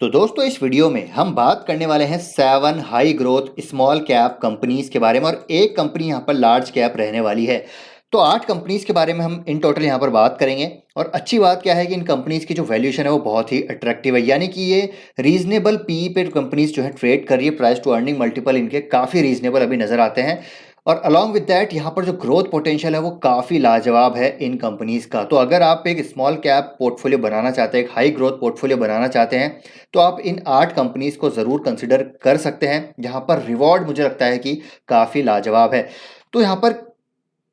तो दोस्तों इस वीडियो में हम बात करने वाले हैं 7 high growth small cap companies के बारे में और एक कंपनी यहाँ पर लार्ज कैप रहने वाली है। तो 8 कंपनीज के बारे में हम इन टोटल यहाँ पर बात करेंगे और अच्छी बात क्या है कि इन कंपनीज की जो वैल्यूएशन है वो बहुत ही अट्रैक्टिव है, यानी कि ये रीजनेबल पी पे कंपनीज जो है ट्रेड कर रही है। प्राइस टू अर्निंग मल्टीपल इनके काफ़ी रीजनेबल अभी नजर आते हैं और अलॉन्ग विद दैट यहाँ पर जो ग्रोथ पोटेंशियल है वो काफ़ी लाजवाब है इन कंपनीज का। तो अगर आप एक स्मॉल कैप पोर्टफोलियो बनाना चाहते हैं, एक हाई ग्रोथ पोर्टफोलियो बनाना चाहते हैं, तो आप इन 8 कंपनीज को ज़रूर कंसिडर कर सकते हैं, जहां पर रिवॉर्ड मुझे लगता है कि काफ़ी लाजवाब है। तो यहाँ पर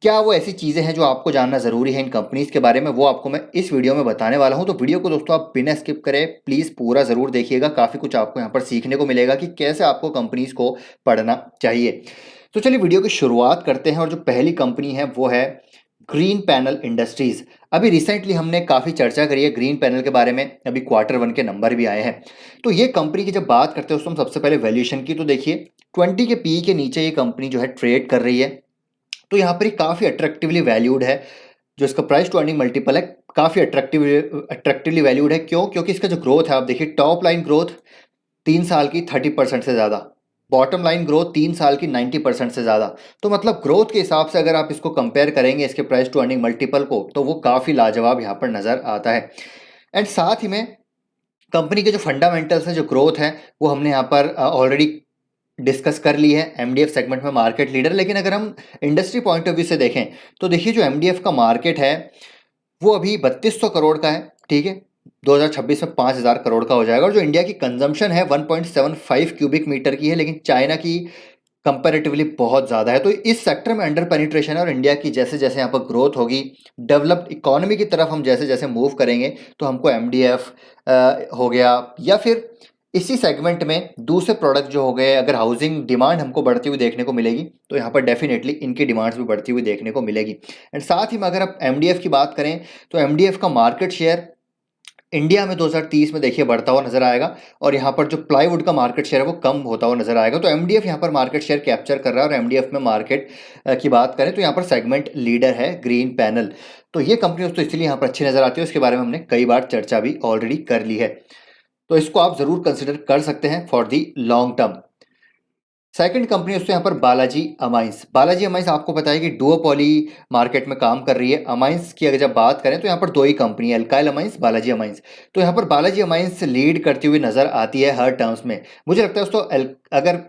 क्या वो ऐसी चीज़ें हैं जो आपको जानना ज़रूरी है इन कंपनीज के बारे में, वो आपको मैं इस वीडियो में बताने वाला हूं। तो वीडियो को दोस्तों आप बिना स्किप करें प्लीज़ पूरा ज़रूर देखिएगा, काफ़ी कुछ आपको यहाँ पर सीखने को मिलेगा कि कैसे आपको कंपनीज को पढ़ना चाहिए। तो चलिए वीडियो की शुरुआत करते हैं और जो पहली कंपनी है वो है ग्रीन पैनल इंडस्ट्रीज। अभी रिसेंटली हमने काफ़ी चर्चा करी है ग्रीन पैनल के बारे में, अभी Q1 के नंबर भी आए हैं। तो ये कंपनी की जब बात करते हैं दोस्तों हम सबसे पहले वैल्यूएशन की, तो देखिए 20 के पी के नीचे ये कंपनी जो है ट्रेड कर रही है। तो यहाँ पर ये काफ़ी अट्रैक्टिवली वैल्यूड है। जो इसका प्राइस टू अर्निंग मल्टीपल है काफ़ी अट्रैक्टिवली वैल्यूड है। क्यों? क्योंकि इसका जो ग्रोथ है आप देखिए, टॉप लाइन ग्रोथ 3 साल की 30% से ज़्यादा, बॉटम लाइन ग्रोथ 3 साल की 90% से ज़्यादा। तो मतलब ग्रोथ के हिसाब से अगर आप इसको कंपेयर करेंगे इसके प्राइस टू अर्निंग मल्टीपल को, तो वो काफ़ी लाजवाब यहाँ पर नज़र आता है। एंड साथ ही में कंपनी के जो फंडामेंटल्स हैं, जो ग्रोथ है, वो हमने यहाँ पर ऑलरेडी डिस्कस कर ली है। एमडीएफ सेगमेंट में मार्केट लीडर। लेकिन अगर हम इंडस्ट्री पॉइंट ऑफ व्यू से देखें तो देखिए जो एमडीएफ का मार्केट है वो अभी 3200 करोड़ का है, ठीक है। 2026 में 5000 करोड़ का हो जाएगा और जो इंडिया की कंजम्पशन है 1.75 क्यूबिक मीटर की है, लेकिन चाइना की कंपैरेटिवली बहुत ज़्यादा है। तो इस सेक्टर में अंडर पेनिट्रेशन है और इंडिया की जैसे जैसे यहाँ पर ग्रोथ होगी, डेवलप्ड इकोनॉमी की तरफ हम जैसे जैसे मूव करेंगे, तो हमको एमडीएफ हो गया या फिर इसी सेगमेंट में दूसरे प्रोडक्ट जो हो गए, अगर हाउसिंग डिमांड हमको बढ़ती हुई देखने को मिलेगी तो यहाँ पर डेफिनेटली इनकी डिमांड्स भी बढ़ती हुई देखने को मिलेगी। एंड साथ ही में अगर आप एमडीएफ की बात करें तो एमडीएफ का मार्केट शेयर इंडिया में 2030 में देखिए बढ़ता हुआ नजर आएगा और यहाँ पर जो प्लाईवुड का मार्केट शेयर है वो कम होता हुआ नजर आएगा। तो एमडीएफ यहाँ पर मार्केट शेयर कैप्चर कर रहा है और एमडीएफ में मार्केट की बात करें तो यहाँ पर सेगमेंट लीडर है ग्रीन पैनल। तो ये कंपनी दोस्तों इसलिए यहाँ पर अच्छी नजर आती है, उसके बारे में हमने कई बार चर्चा भी ऑलरेडी कर ली है। तो इसको आप जरूर कंसिडर कर सकते हैं for the long term. Second company दोस्तों यहाँ पर बालाजी अमाइंस। बालाजी अमाइंस आपको पता है कि डुओपॉली मार्केट में काम कर रही है। अमाइंस की अगर जब बात करें तो यहाँ पर दो ही कंपनी है, अल्काइल अमाइंस, बालाजी अमाइंस। तो यहाँ पर बालाजी अमाइंस लीड करती हुई नजर आती है हर टर्म्स में। मुझे लगता है दोस्तों अगर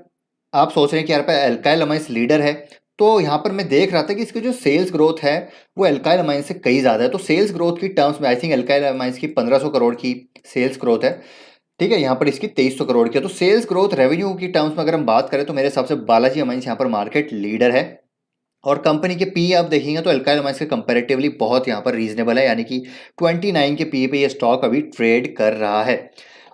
आप सोच रहे हैं कि यार पर अल्काइल अमाइंस लीडर है, तो यहाँ पर मैं देख रहा था कि इसकी जो सेल्स ग्रोथ है वो अल्काइल अमाइंस से कई ज़्यादा है। तो सेल्स ग्रोथ की टर्म्स में आई थिंक अल्काइल अमाइंस की 1500 करोड़ की सेल्स ग्रोथ है, ठीक है। यहाँ पर इसकी 2300 करोड़ की है। तो सेल्स ग्रोथ रेवेन्यू की टर्म्स में अगर हम बात करें तो मेरे हिसाब से बालाजी अमाइंस यहाँ पर मार्केट लीडर है। और कंपनी के पी आप देखेंगे तो अल्काइल अमाइंस के कंपैरेटिवली बहुत यहाँ पर रीजनेबल है, यानी कि 29 के पी पे ये स्टॉक अभी ट्रेड कर रहा है।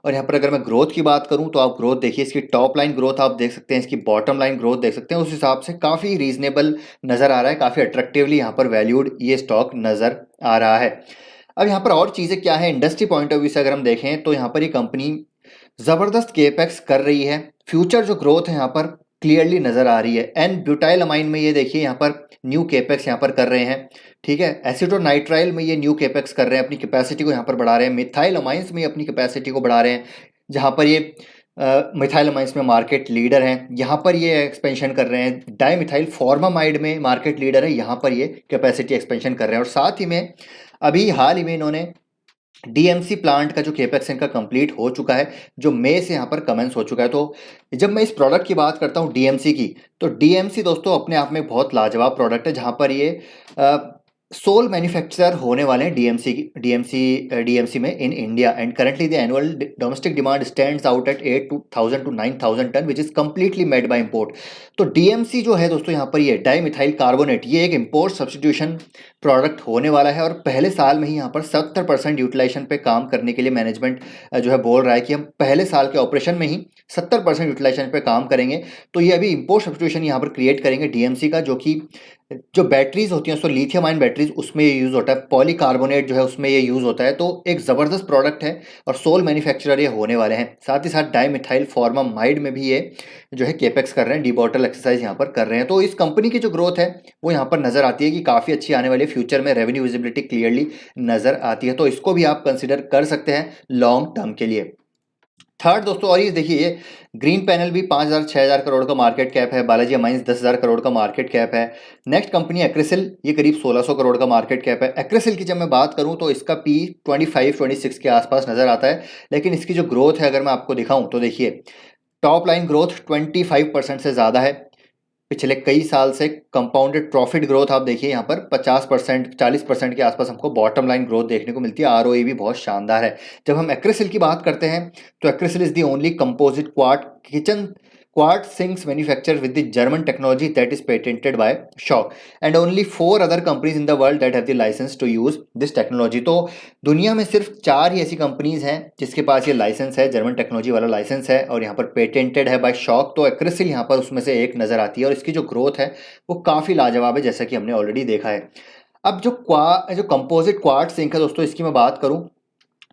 और यहाँ पर अगर मैं ग्रोथ की बात करूँ तो आप ग्रोथ देखिए, इसकी टॉप लाइन ग्रोथ आप देख सकते हैं, इसकी बॉटम लाइन ग्रोथ देख सकते हैं, उस हिसाब से काफ़ी रीजनेबल नज़र आ रहा है, काफ़ी अट्रैक्टिवली यहाँ पर वैल्यूड ये स्टॉक नज़र आ रहा है। अब यहाँ पर और चीज़ें क्या है इंडस्ट्री पॉइंट ऑफ व्यू से अगर हम देखें तो यहाँ पर ये कंपनी जबरदस्त केपेक्स कर रही है। फ्यूचर जो ग्रोथ है यहाँ पर क्लियरली नजर आ रही है। एन ब्यूटाइल अमाइन में ये देखिए यहाँ पर न्यू केपेक्स यहाँ पर कर रहे हैं, ठीक है। एसिटोनाइट्राइल में ये न्यू केपेक्स कर रहे हैं, अपनी कैपेसिटी को यहाँ पर बढ़ा रहे हैं। मिथाइल अमाइंस में ये अपनी कैपेसिटी को बढ़ा रहे हैं, जहाँ पर ये मिथाइल अमाइंस में मार्केट लीडर हैं, यहाँ पर ये एक्सपेंशन कर रहे हैं। डाईमिथाइल फॉर्मामाइड में मार्केट लीडर है, यहाँ पर ये कैपेसिटी एक्सपेंशन कर रहे हैं। और साथ ही में अभी हाल ही में इन्होंने डीएमसी प्लांट का जो केपेक्स इनका कंप्लीट हो चुका है, जो मई से यहाँ पर कमेंस हो चुका है। तो जब मैं इस प्रोडक्ट की बात करता हूँ डीएमसी की, तो डीएमसी दोस्तों अपने आप में बहुत लाजवाब प्रोडक्ट है, जहाँ पर ये सोल मैन्युफैक्चरर होने वाले हैं डीएमसी में in India. And currently the annual domestic demand stands out at 8,000 to 9,000 tonne, which is completely made by import. तो डीएमसी जो है दोस्तों यहाँ पर ये डाईमिथाइल कार्बोनेट, ये एक इंपोर्ट सब्सटीट्यूशन प्रोडक्ट होने वाला है और पहले साल में ही यहाँ पर 70% यूटिलाइजेशन पे काम करने के लिए मैनेजमेंट जो है बोल रहा है कि हम पहले साल के ऑपरेशन में ही 70% यूटिलाइजेशन पे काम करेंगे। तो ये अभी इंपोर्ट सब्सटीट्यूशन यहाँ पर क्रिएट करेंगे डीएमसी का, जो कि जो बैटरीज होती हैं, सो लिथियम आयन बैटरीज, उसमें ये यूज़ होता है। पॉलीकार्बोनेट जो है उसमें ये यूज़ होता है। तो एक ज़बरदस्त प्रोडक्ट है और सोल मैन्युफैक्चरर ये होने वाले हैं। साथ ही साथ डाईमिथाइल फॉर्मामाइड में भी ये जो है केपेक्स कर रहे हैं, डीबॉटल एक्सरसाइज यहाँ पर कर रहे हैं। तो इस कंपनी की जो ग्रोथ है वो यहाँ पर नज़र आती है कि काफ़ी अच्छी आने वाली है। फ्यूचर में रेवेन्यू विजिबिलिटी क्लियरली नज़र आती है, तो इसको भी आप कंसिडर कर सकते हैं लॉन्ग टर्म के लिए। थर्ड दोस्तों, और ये देखिए ये ग्रीन पैनल भी 5,000 6,000 करोड़ का मार्केट कैप है। बालाजी अमाइंस 10,000 करोड़ का मार्केट कैप है। नेक्स्ट कंपनी एक्रिसिल, ये करीब 1,600 करोड़ का मार्केट कैप है। एक्रिसिल की जब मैं बात करूं तो इसका पी 25-26 के आसपास नजर आता है, लेकिन इसकी जो ग्रोथ है अगर मैं आपको दिखाऊं तो देखिए टॉप लाइन ग्रोथ 25% से ज़्यादा है। पिछले कई साल से कंपाउंडेड प्रॉफिट ग्रोथ आप देखिए यहाँ पर 50% 40% के आसपास हमको बॉटम लाइन ग्रोथ देखने को मिलती है। आरओई भी बहुत शानदार है। जब हम एक्रिसिल की बात करते हैं तो Acrysil is the only composite quartz sinks manufactured with the German technology that is patented by Schock and only 4 other companies in the world that have the license to use this technology। तो दुनिया में सिर्फ 4 ही ऐसी companies हैं जिसके पास ये licence है, German technology वाला लाइसेंस है और यहाँ पर पेटेंटेड है बाय शॉक। तो एक्रिसिल यहाँ पर उसमें से एक नजर आती है और इसकी जो ग्रोथ है वो काफी लाजवाब है, जैसा कि हमने ऑलरेडी देखा है। अब जो कंपोजिट क्वार्ट सिंक है दोस्तों, इसकी मैं बात करूं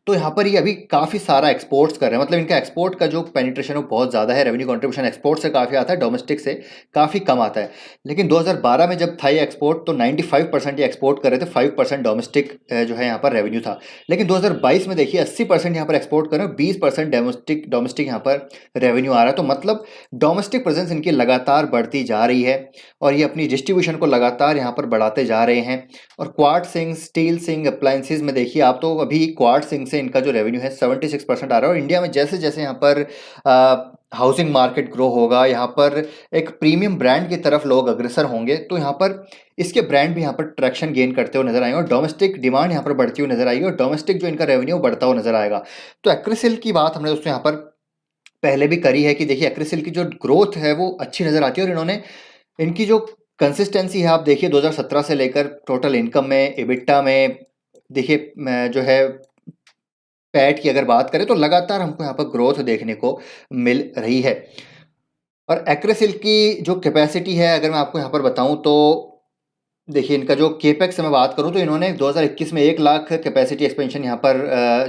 तो यहाँ पर ये अभी काफ़ी सारा एक्सपोर्ट्स कर रहे हैं। मतलब इनका एक्सपोर्ट का जो पेनिट्रेशन है वो बहुत ज़्यादा है। रेवेन्यू कंट्रीब्यूशन एक्सपोर्ट से काफ़ी आता है, डोमेस्टिक से काफ़ी कम आता है। लेकिन 2012 में जब था ये एक्सपोर्ट तो 95% ये एक्सपोर्ट कर रहे थे, 5% डोमेस्टिक जो है यहाँ पर रेवेन्यू था। लेकिन 2022 में देखिए 80% यहाँ पर एक्सपोर्ट कर रहे हैं, 20% डोमेस्टिक यहाँ पर रेवेन्यू आ रहा है। तो मतलब डोमेस्टिक प्रेजेंस इनकी लगातार बढ़ती जा रही है और ये अपनी डिस्ट्रीब्यूशन को लगातार यहाँ पर बढ़ाते जा रहे हैं। और quartz sink, steel sink, appliances में देखिए आप तो अभी क्वार्ट सिंक से इनका जो रेवेन्यू है 76% आ रहा है। और इंडिया में जैसे जैसे यहाँ पर हाउसिंग मार्केट ग्रो होगा, यहाँ पर एक प्रीमियम ब्रांड की तरफ लोग अग्रसर होंगे, तो यहाँ पर इसके ब्रांड भी यहाँ पर ट्रैक्शन गेन करते हुए नजर आएंगे और डोमेस्टिक डिमांड यहाँ पर बढ़ती हुई नजर आएगी और डोमेस्टिक जो इनका रेवेन्यू बढ़ता हुआ नजर आएगा। तो एक्रिसिल की बात हमने दोस्तों यहाँ पर पहले भी करी है कि देखिए एक्रिसिल की जो ग्रोथ है वो अच्छी नजर आती है और इन्होंने इनकी जो कंसिस्टेंसी है आप देखिए 2017 से लेकर टोटल इनकम में, एबिटा में, देखिए जो है पैट की अगर बात करें तो लगातार हमको यहाँ पर ग्रोथ देखने को मिल रही है। और एक्रिसिल की जो कैपेसिटी है अगर मैं आपको यहाँ पर बताऊँ तो देखिए इनका जो केपेक्स मैं बात करूं तो इन्होंने 2021 में 1 लाख कैपेसिटी एक्सपेंशन यहाँ पर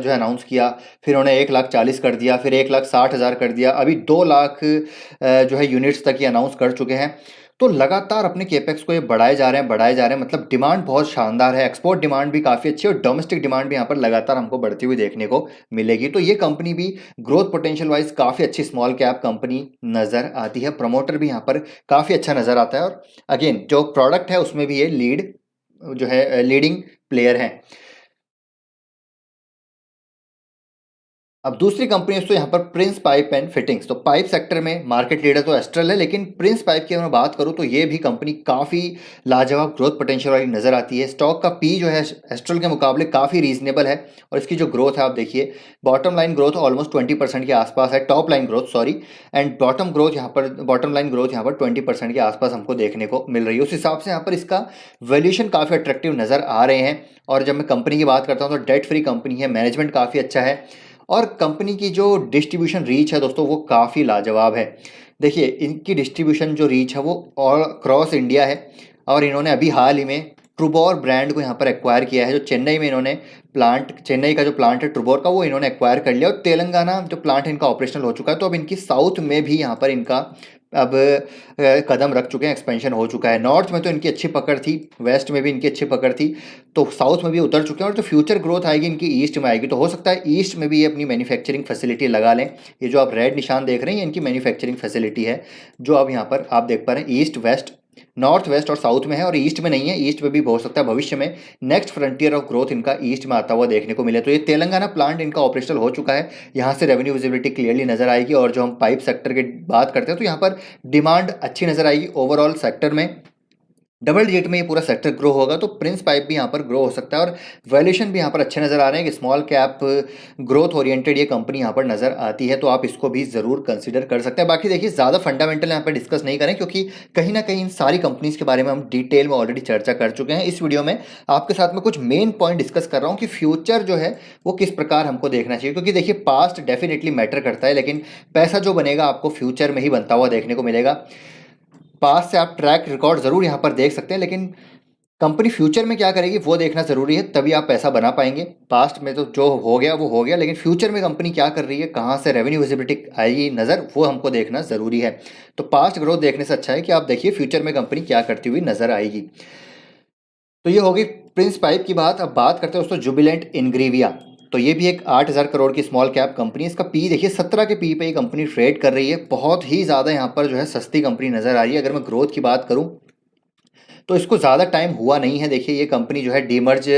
जो है अनाउंस किया, फिर उन्होंने 1,40,000 कर दिया, फिर 1,60,000 कर दिया, अभी 2 लाख जो है यूनिट्स तक ये अनाउंस कर चुके हैं। तो लगातार अपने केपेक्स को ये बढ़ाए जा रहे हैं। मतलब डिमांड बहुत शानदार है, एक्सपोर्ट डिमांड भी काफ़ी अच्छी है और डोमेस्टिक डिमांड भी यहाँ पर लगातार हमको बढ़ती हुई देखने को मिलेगी। तो ये कंपनी भी ग्रोथ पोटेंशियल वाइज काफ़ी अच्छी स्मॉल कैप कंपनी नज़र आती है। प्रमोटर भी यहाँ पर काफ़ी अच्छा नज़र आता है और अगेन जो प्रोडक्ट है उसमें भी ये लीडिंग प्लेयर हैं। अब दूसरी कंपनी तो यहाँ पर प्रिंस पाइप एंड फिटिंग्स। तो पाइप सेक्टर में मार्केट लीडर तो एस्ट्रल है, लेकिन प्रिंस पाइप की अगर मैं बात करूँ तो ये भी कंपनी काफ़ी लाजवाब ग्रोथ पोटेंशियल वाली नज़र आती है। स्टॉक का पी जो है एस्ट्रल के मुकाबले काफ़ी रीजनेबल है और इसकी जो ग्रोथ है आप देखिए बॉटम लाइन ग्रोथ ऑलमोस्ट 20% के आसपास है, top line growth sorry, and bottom line growth यहाँ पर 20% के आसपास हमको देखने को मिल रही है। उस हिसाब से यहाँ पर इसका वैल्यूएशन काफ़ी अट्रैक्टिव नज़र आ रहे हैं। और जब मैं कंपनी की बात करता हूँ तो डेट फ्री कंपनी है, मैनेजमेंट काफ़ी अच्छा है और कंपनी की जो डिस्ट्रीब्यूशन रीच है दोस्तों वो काफ़ी लाजवाब है। देखिए इनकी डिस्ट्रीब्यूशन जो रीच है वो ऑल क्रॉस इंडिया है और इन्होंने अभी हाल ही में ट्रूबोर ब्रांड को यहाँ पर एक्वायर किया है। जो चेन्नई में इन्होंने चेन्नई का जो प्लांट है ट्रूबोर का वो इन्होंने एक्वायर कर लिया और तेलंगाना जो प्लांट है इनका ऑपरेशनल हो चुका है। तो अब इनकी साउथ में भी यहाँ पर इनका अब कदम रख चुके हैं, एक्सपेंशन हो चुका है। नॉर्थ में तो इनकी अच्छी पकड़ थी, वेस्ट में भी इनकी अच्छी पकड़ थी, तो साउथ में भी उतर चुके हैं और जो फ्यूचर ग्रोथ आएगी इनकी ईस्ट में आएगी। तो हो सकता है ईस्ट में भी ये अपनी मैन्युफैक्चरिंग फैसिलिटी लगा लें। ये जो आप रेड निशान देख रहे हैं ये इनकी मैन्युफैक्चरिंग फैसिलिटी है जो अब यहाँ पर आप देख पा रहे हैं। ईस्ट वेस्ट, नॉर्थ वेस्ट और साउथ में है और ईस्ट में नहीं है। ईस्ट में भी हो सकता है भविष्य में नेक्स्ट फ्रंटियर ऑफ ग्रोथ इनका ईस्ट में आता हुआ देखने को मिले। तो ये तेलंगाना प्लांट इनका ऑपरेशनल हो चुका है, यहाँ से रेवेन्यू विजिबिलिटी क्लियरली नजर आएगी। और जो हम पाइप सेक्टर की बात करते हैं तो यहाँ पर डिमांड अच्छी नजर आएगी ओवरऑल सेक्टर में, डबल डिजिट में ये पूरा सेक्टर ग्रो होगा। तो प्रिंस पाइप भी यहाँ पर ग्रो हो सकता है और वैल्यूएशन भी यहाँ पर अच्छे नज़र आ रहे हैं कि स्मॉल कैप ग्रोथ ओरिएंटेड ये कंपनी यहाँ पर नज़र आती है। तो आप इसको भी ज़रूर कंसीडर कर सकते हैं। बाकी देखिए ज़्यादा फंडामेंटल यहाँ पर डिस्कस नहीं करें क्योंकि कहीं ना कहीं इन सारी कंपनीज़ के बारे में हम डिटेल में ऑलरेडी चर्चा कर चुके हैं। इस वीडियो में आपके साथ में कुछ मेन पॉइंट डिस्कस कर रहा हूँ कि फ्यूचर जो है वो किस प्रकार हमको देखना चाहिए। क्योंकि देखिए पास्ट डेफिनेटली मैटर करता है, लेकिन पैसा जो बनेगा आपको फ्यूचर में ही बनता हुआ देखने को मिलेगा। पास्ट से आप ट्रैक रिकॉर्ड ज़रूर यहाँ पर देख सकते हैं, लेकिन कंपनी फ्यूचर में क्या करेगी वो देखना ज़रूरी है, तभी आप पैसा बना पाएंगे। पास्ट में तो जो हो गया वो हो गया, लेकिन फ्यूचर में कंपनी क्या कर रही है, कहाँ से रेवेन्यू विजिबिलिटी आएगी नज़र, वो हमको देखना ज़रूरी है। तो पास्ट ग्रोथ देखने से अच्छा है कि आप देखिए फ्यूचर में कंपनी क्या करती हुई नज़र आएगी। तो ये होगी प्रिंस पाइप की बात। अब बात करते हैं दोस्तों जुबिलेंट इंग्रेविया। तो ये भी एक 8,000 करोड़ की स्मॉल कैप कंपनी है। इसका पी देखिए 17 के पी पे ये कंपनी ट्रेड कर रही है। बहुत ही ज़्यादा यहाँ पर जो है सस्ती कंपनी नज़र आ रही है। अगर मैं ग्रोथ की बात करूँ तो इसको ज़्यादा टाइम हुआ नहीं है। देखिए ये कंपनी जो है डीमर्ज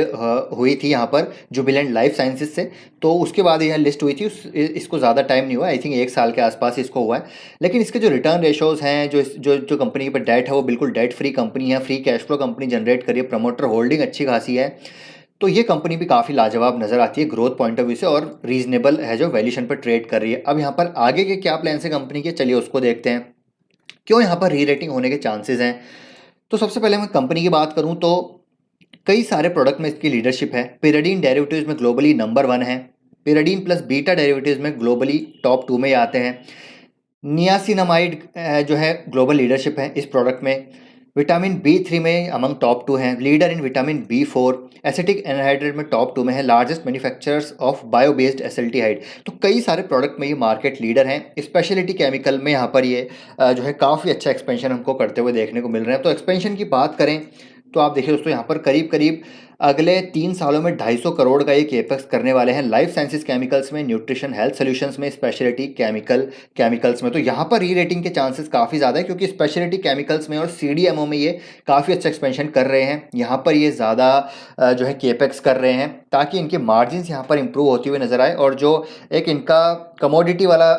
हुई थी यहाँ पर जुबिलेंट लाइफ साइंसेज से, तो उसके बाद यह लिस्ट हुई थी। इसको ज़्यादा टाइम नहीं हुआ, आई थिंक 1 साल के आसपास इसको हुआ है। लेकिन इसके जो रिटर्न रेशोज़ हैं, जो कंपनी पर डेट है वो बिल्कुल डेट फ्री कंपनी है, free cash flow company generate करी है, प्रमोटर होल्डिंग अच्छी खासी है। तो ये कंपनी भी काफ़ी लाजवाब नज़र आती है ग्रोथ पॉइंट ऑफ व्यू से, और रीजनेबल है जो वैल्यूशन पर ट्रेड कर रही है। अब यहाँ पर आगे के क्या प्लान है कंपनी के, चलिए उसको देखते हैं। क्यों यहाँ पर री रेटिंग होने के चांसेस हैं। तो सबसे पहले मैं कंपनी की बात करूं तो कई सारे प्रोडक्ट में इसकी लीडरशिप है। पिराडीन डेरिवेटिव्स में ग्लोबली नंबर 1 है। पिराडीन प्लस बीटा डेरिवेटिव्स में ग्लोबली टॉप 2 में आते हैं। नियासिनामाइड जो है ग्लोबल लीडरशिप है इस प्रोडक्ट में। विटामिन B3 में अमंग टॉप 2 हैं। Leader in vitamin B4। Acetic anhydride में टॉप 2 में है। Largest manufacturers of bio based acetaldehyde. तो कई सारे प्रोडक्ट में ये मार्केट लीडर हैं। स्पेशलिटी केमिकल में यहाँ पर ये जो है काफ़ी अच्छा एक्सपेंशन हमको करते हुए देखने को मिल रहे हैं। तो एक्सपेंशन की बात करें तो आप देखिए दोस्तों यहाँ पर करीब करीब अगले 3 सालों में 250 करोड़ का ये केपेक्स करने वाले हैं। लाइफ साइंसेज केमिकल्स में, न्यूट्रिशन हेल्थ सॉल्यूशंस में, स्पेशलिटी केमिकल्स में। तो यहाँ पर री रेटिंग के चांसेस काफ़ी ज़्यादा है, क्योंकि स्पेशलिटी केमिकल्स में और CDMO में ये काफ़ी अच्छा एक्सपेंशन कर रहे हैं। यहाँ पर ये ज़्यादा जो है केपेक्स कर रहे हैं ताकि इनके मार्जिन यहाँ पर इंप्रूव होती हुई नजर आए। और जो एक इनका कमोडिटी वाला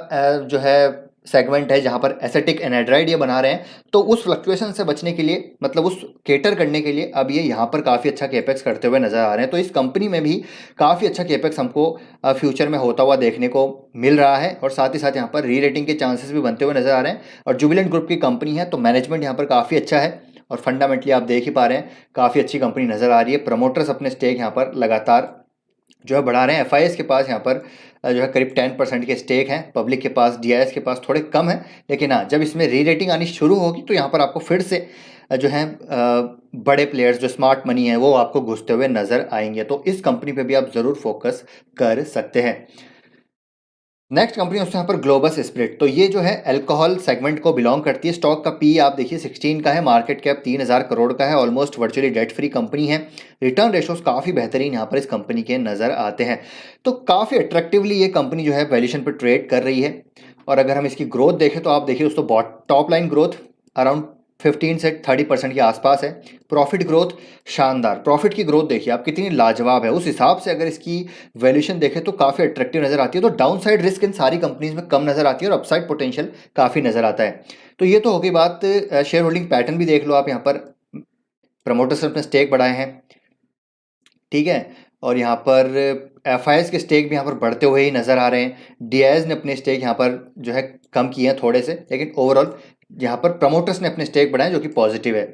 जो है सेगमेंट है जहाँ पर एसिटिक एनहाइड्राइड ये बना रहे हैं, तो उस फ्लक्चुएशन से बचने के लिए, मतलब उस केटर करने के लिए अब ये यहाँ पर काफ़ी अच्छा केपेक्स करते हुए नजर आ रहे हैं। तो इस कंपनी में भी काफ़ी अच्छा केपेक्स हमको फ्यूचर में होता हुआ देखने को मिल रहा है। और साथ ही साथ यहाँ पर री रेटिंग के चांसेस भी बनते हुए नजर आ रहे हैं। और जुबिलेंट ग्रुप की कंपनी है तो मैनेजमेंट यहाँ पर काफ़ी अच्छा है, और फंडामेंटली आप देख ही पा रहे हैं काफ़ी अच्छी कंपनी नजर आ रही है। प्रमोटर्स अपने स्टेक यहाँ पर लगातार जो है बढ़ा रहे हैं। FIS के पास यहाँ पर जो है करीब 10% के स्टेक हैं। पब्लिक के पास, DIS के पास थोड़े कम है। लेकिन हाँ, जब इसमें री रेटिंग आनी शुरू होगी तो यहाँ पर आपको फिर से जो है बड़े प्लेयर्स जो स्मार्ट मनी है वो आपको घुसते हुए नजर आएंगे। तो इस कंपनी पे भी आप ज़रूर फोकस कर सकते हैं। नेक्स्ट कंपनी उससे यहाँ पर ग्लोबस स्पिरिट। तो ये जो है अल्कोहल सेगमेंट को बिलोंग करती है। स्टॉक का पी आप देखिए 16 का है। मार्केट कैप 3,000 करोड़ का है। Almost virtually debt free company है। रिटर्न रेशोज काफ़ी बेहतरीन यहाँ पर इस कंपनी के नज़र आते हैं। तो काफ़ी अट्रैक्टिवली ये कंपनी जो है वैल्यूएशन पर ट्रेड कर रही है। और अगर हम इसकी ग्रोथ देखें तो आप देखिए दोस्तों टॉप लाइन ग्रोथ अराउंड 15 से 30% के आसपास है। प्रॉफिट ग्रोथ शानदार, प्रॉफिट की ग्रोथ देखिए आप कितनी लाजवाब है। उस हिसाब से अगर इसकी वैल्यूएशन देखें तो काफ़ी अट्रैक्टिव नजर आती है। तो डाउन साइड रिस्क इन सारी कंपनीज में कम नजर आती है और अपसाइड पोटेंशियल काफ़ी नजर आता है। तो ये तो हो गई बात। शेयर होल्डिंग पैटर्न भी देख लो आप, यहाँ पर प्रमोटर्स ने अपने स्टेक बढ़ाए हैं, ठीक है। और यहाँ पर FIS के स्टेक भी यहाँ पर बढ़ते हुए ही नज़र आ रहे हैं। DIS ने अपने स्टेक यहाँ पर जो है कम किए हैं थोड़े से, लेकिन ओवरऑल यहाँ पर प्रमोटर्स ने अपने स्टेक बढ़ाए जो कि पॉजिटिव है।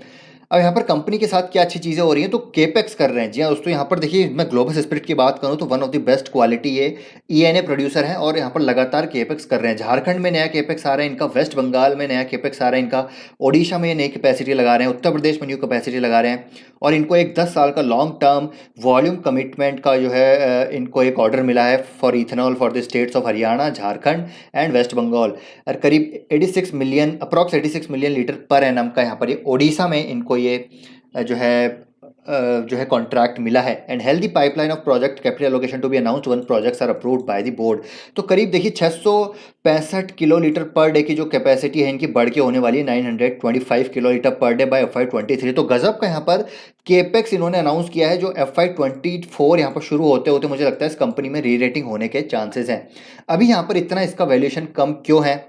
अब यहाँ पर कंपनी के साथ क्या अच्छी चीज़ें हो रही हैं, तो केपेक्स कर रहे हैं। जी हाँ दोस्तों, यहाँ पर देखिए मैं ग्लोबस स्पिरिट की बात करूँ तो one of the best quality ये ENA प्रोड्यूसर है, और यहाँ पर लगातार केपेक्स कर रहे हैं। झारखंड में नया केपेक्स आ रहा है इनका, वेस्ट बंगाल में नया केपेक्स आ रहा है इनका, ओडिशा में नई कैपेसिटी लगा रहे हैं, उत्तर प्रदेश में न्यू कैपेसिटी लगा रहे हैं। और इनको एक 10 साल का लॉन्ग टर्म वॉल्यूम कमिटमेंट का जो है इनको एक ऑर्डर मिला है for ethanol for the states of Haryana, Jharkhand and West Bengal. और करीब 86 million, approx 86 million litre per annum का यहाँ पर ये ओडिशा में इनको ये जो है कॉन्ट्रैक्ट मिला है। And healthy pipeline of project capital allocation to be announced one projects are approved by the board. तो करीब देखिए 665 किलो लीटर पर डे की जो कैपेसिटी है इनकी बढ़ के होने वाली है 925 kilo litre per day by FY23। तो गजब का यहाँ पर केपेक्स इन्होंने अनाउंस किया है, जो FY24 यहाँ पर शुरू होते होते मुझे लगता है इस कंपनी में री रेटिंग होने के चांसेस हैं। अभी यहाँ पर इतना इसका वैल्यूएशन कम क्यों है,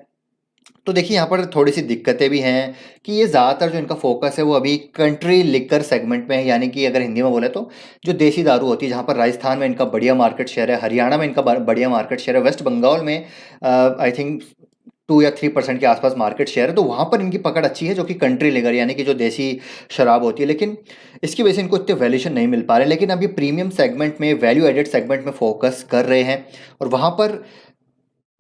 तो देखिए यहाँ पर थोड़ी सी दिक्कतें भी हैं कि ये ज़्यादातर जो इनका फोकस है वो अभी कंट्री लिकर सेगमेंट में है। यानी कि अगर हिंदी में बोले तो जो देसी दारू होती है, जहाँ पर राजस्थान में इनका बढ़िया मार्केट शेयर है, हरियाणा में इनका बढ़िया मार्केट शेयर है, वेस्ट बंगाल में आई थिंक 2 या 3% के आसपास मार्केट शेयर है। तो वहाँ पर इनकी पकड़ अच्छी है, जो कि कंट्री लेकर यानी कि जो देसी शराब होती है। लेकिन इसकी वजह से इनको इतने वैल्यूएशन नहीं मिल पा रहे। लेकिन अब ये प्रीमियम सेगमेंट में, वैल्यू एडेड सेगमेंट में फोकस कर रहे हैं, और वहाँ पर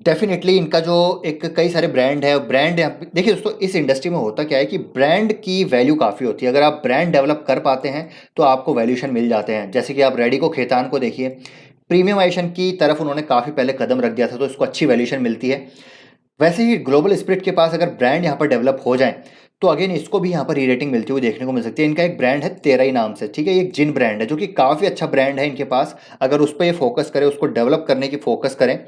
डेफिनेटली इनका जो एक कई सारे ब्रांड है, ब्रांड देखिए दोस्तों इस इंडस्ट्री में होता क्या है कि ब्रांड की वैल्यू काफ़ी होती है। अगर आप ब्रांड डेवलप कर पाते हैं तो आपको वैल्यूएशन मिल जाते हैं। जैसे कि आप रेडिको खेतान को देखिए, प्रीमियमाइजेशन की तरफ उन्होंने काफ़ी पहले कदम रख दिया था, तो इसको अच्छी वैल्यूएशन मिलती है। वैसे ही ग्लोबल स्प्रिट के पास अगर ब्रांड यहाँ पर डेवलप हो जाए तो अगेन इसको भी यहाँ पर री रेटिंग मिलती हुई देखने को मिल सकती है। इनका एक ब्रांड है तेरा ही नाम से, ठीक है, ये एक जिन ब्रांड है जो कि काफ़ी अच्छा ब्रांड है इनके पास। अगर उस पर ये फोकस करें, उसको डेवलप करने की फोकस करें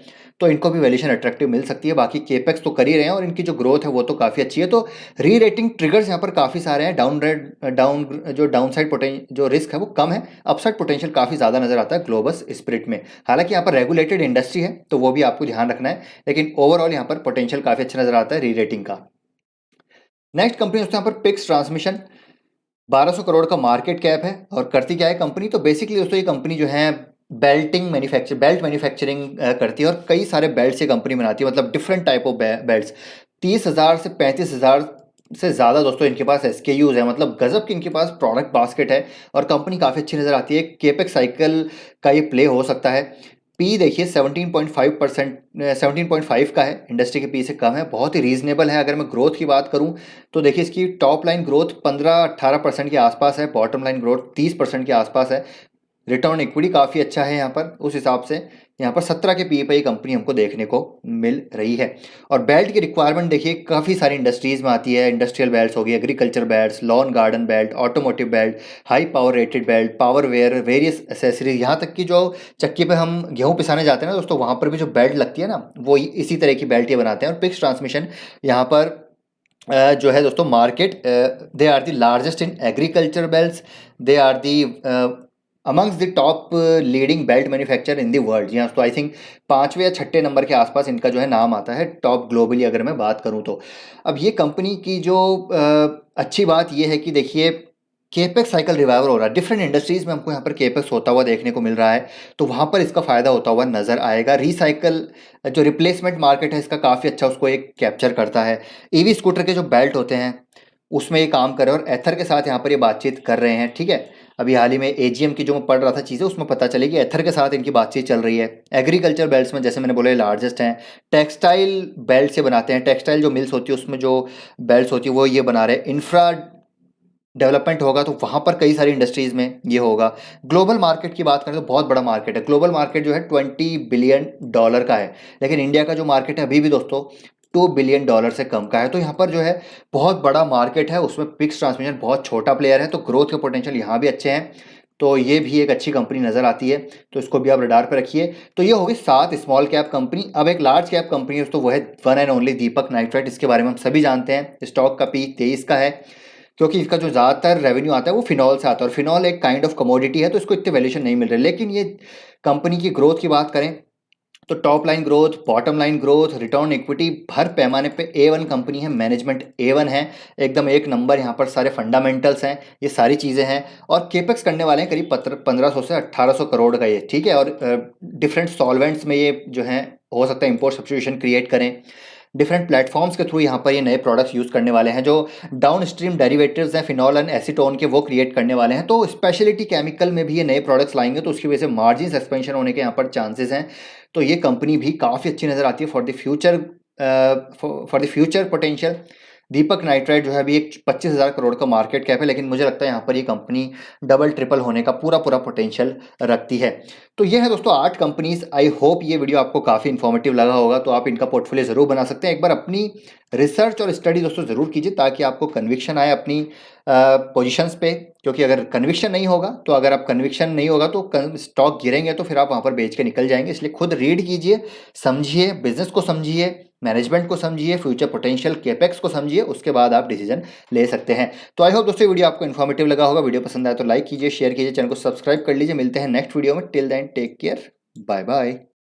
तो इनको भी वैल्यूशन अट्रैक्टिव मिल सकती है। बाकी केपेक्स तो कर ही रहे हैं और इनकी जो ग्रोथ है वो तो काफ़ी अच्छी है। तो री रेटिंग ट्रिगर्स यहाँ पर काफ़ी सारे हैं। डाउन साइड जो रिस्क है वो कम है, अपसाइड पोटेंशियल काफ़ी ज़्यादा नजर आता है ग्लोबल स्प्रिट में। हालांकि यहाँ पर रेगुलेटेड इंडस्ट्री है तो वो भी आपको ध्यान रखना है, लेकिन ओवरऑल यहाँ पर पोटेंशियल काफ़ी अच्छा नजर आता है री रेटिंग का। नेक्स्ट कंपनी दोस्तों यहाँ पर पिक्स ट्रांसमिशन, 1200 करोड़ का मार्केट कैप है। और करती क्या है कंपनी, तो बेसिकली दोस्तों ये कंपनी जो है बेल्ट मैन्युफैक्चरिंग करती है और कई सारे बेल्ट ये कंपनी बनाती है, मतलब डिफरेंट टाइप ऑफ बेल्ट। 30,000 से 35,000 से ज़्यादा दोस्तों इनके पास SKUs है, मतलब गजब की इनके पास प्रोडक्ट बास्केट है और कंपनी काफ़ी अच्छी नज़र आती है। केपेक्स साइकिल का ये प्ले हो सकता है। पी देखिए 17.5%, 17.5 का है, इंडस्ट्री के पी से कम है, बहुत ही रीजनेबल है। अगर मैं ग्रोथ की बात करूं तो देखिए इसकी टॉप लाइन ग्रोथ 15-18% के आसपास है, बॉटम लाइन ग्रोथ 30% के आसपास है। रिटर्न इक्विटी काफ़ी अच्छा है यहाँ पर, उस हिसाब से यहाँ पर 17 के पी पे ये कंपनी हमको देखने को मिल रही है। और बेल्ट की रिक्वायरमेंट देखिए काफ़ी सारी इंडस्ट्रीज़ में आती है। इंडस्ट्रियल बेल्ट्स हो गई, agriculture belts, lawn garden belt, automotive belt, high power rated belt, power wear, various accessories, यहाँ तक कि जो चक्की पे हम गेहूँ पिसाने जाते हैं ना दोस्तों, वहाँ पर भी जो बेल्ट लगती है ना वो इसी तरह की बेल्ट ये बनाते हैं। और पिक्स ट्रांसमिशन यहाँ पर जो है दोस्तों market, they are the largest in agriculture belts, they are the amongst the top leading belt manufacture in the world. जी हाँ, तो आई थिंक 5वें या 6ठे नंबर के आसपास इनका जो है नाम आता है टॉप ग्लोबली अगर मैं बात करूँ तो। अब ये कंपनी की जो अच्छी बात ये है कि देखिए केपेक्स साइकिल रिवाइवल हो रहा है, डिफरेंट इंडस्ट्रीज में हमको यहाँ पर केपेक्स होता हुआ देखने को मिल रहा है, तो वहाँ पर इसका फायदा होता हुआ नजर आएगा। रिसाइकल जो रिप्लेसमेंट मार्केट है इसका काफ़ी अच्छा उसको एक कैप्चर करता है। ईवी स्कूटर के जो बेल्ट होते हैं उसमें ये काम कर रहे हैं और एथर के साथ यहाँ पर ये बातचीत कर रहे हैं, ठीक है। अभी हाल ही में AGM की जो मैं पढ़ रहा था चीज़ें उसमें पता चली कि एथर के साथ इनकी बातचीत चल रही है। एग्रीकल्चर बेल्ट्स में जैसे मैंने बोला लार्जेस्ट हैं। टेक्सटाइल बेल्ट से बनाते हैं, टेक्सटाइल जो मिल्स होती है उसमें जो बेल्ट्स होती है वो ये बना रहे हैं। इंफ्रा डेवलपमेंट होगा तो वहाँ पर कई सारी इंडस्ट्रीज़ में ये होगा। ग्लोबल मार्केट की बात करें तो बहुत बड़ा मार्केट है। ग्लोबल मार्केट जो है $20 बिलियन का है, लेकिन इंडिया का जो मार्केट है अभी भी दोस्तों $2 बिलियन से कम का है। तो यहाँ पर जो है बहुत बड़ा मार्केट है, उसमें पिक्स ट्रांसमिशन बहुत छोटा प्लेयर है, तो ग्रोथ के पोटेंशियल यहाँ भी अच्छे हैं। तो ये भी एक अच्छी कंपनी नज़र आती है, तो इसको भी आप रडार पर रखिए। तो ये होगी 7 स्मॉल कैप कंपनी। अब एक लार्ज कैप कंपनी है तो वो है one and only Deepak nitrite. इसके बारे में हम सभी जानते हैं, स्टॉक का पीक 23 का है, क्योंकि इसका जो ज़्यादातर रेवेन्यू आता है वो फिनॉल से आता है और फिनॉल एक काइंड ऑफ कमोडिटी है तो इसको इतने वैल्यूशन नहीं मिल रहे। लेकिन ये कंपनी की ग्रोथ की बात करें तो top line growth, bottom line growth, return equity हर पैमाने पे A1 कंपनी है, मैनेजमेंट A1 है, एकदम एक नंबर। यहाँ पर सारे फंडामेंटल्स हैं, ये सारी चीज़ें हैं। और केपेक्स करने वाले हैं करीब 1500 से 1800 करोड़ का ये, ठीक है। और डिफरेंट सॉल्वेंट्स में ये जो है हो सकता है इम्पोर्ट सब्स्टिट्यूशन क्रिएट करें। डिफरेंट प्लेटफॉर्म्स के थ्रू यहाँ पर ये नए प्रोडक्ट्स यूज़ करने वाले हैं। जो डाउन स्ट्रीम डेरिवेटिव्स हैं फिनॉल एंड एसीटोन के, वो क्रिएट करने वाले हैं। तो स्पेशलिटी केमिकल में भी ये नए प्रोडक्ट्स लाएंगे तो उसकी वजह से मार्जिन एक्सपेंशन होने के यहाँ पर चांसेस हैं। तो ये कंपनी भी काफ़ी अच्छी नज़र आती है for the future potential. Deepak nitrite जो है अभी एक 25,000 करोड़ का मार्केट कैप है, लेकिन मुझे लगता है यहाँ पर ये कंपनी डबल ट्रिपल होने का पूरा पूरा पोटेंशियल रखती है। तो ये है दोस्तों 8 कंपनीज। आई होप ये वीडियो आपको काफ़ी इन्फॉर्मेटिव लगा होगा, तो आप इनका पोर्टफोलियो ज़रूर बना सकते हैं। एक बार अपनी रिसर्च और स्टडी दोस्तों ज़रूर कीजिए ताकि आपको कन्विक्शन आए अपनी पोजीशंस पे, क्योंकि अगर कन्विक्शन नहीं होगा तो स्टॉक गिरेंगे तो फिर आप वहाँ पर बेच के निकल जाएंगे। इसलिए खुद रीड कीजिए, समझिए, बिजनेस को समझिए, मैनेजमेंट को समझिए, फ्यूचर पोटेंशियल, केपेक्स को समझिए, उसके बाद आप डिसीजन ले सकते हैं। तो आई होप दोस्तों वीडियो आपको इन्फॉर्मेटिव लगा होगा। वीडियो पसंद आया तो लाइक कीजिए, शेयर कीजिए, चैनल को सब्सक्राइब कर लीजिए। मिलते हैं नेक्स्ट वीडियो में। Till then take care, bye bye.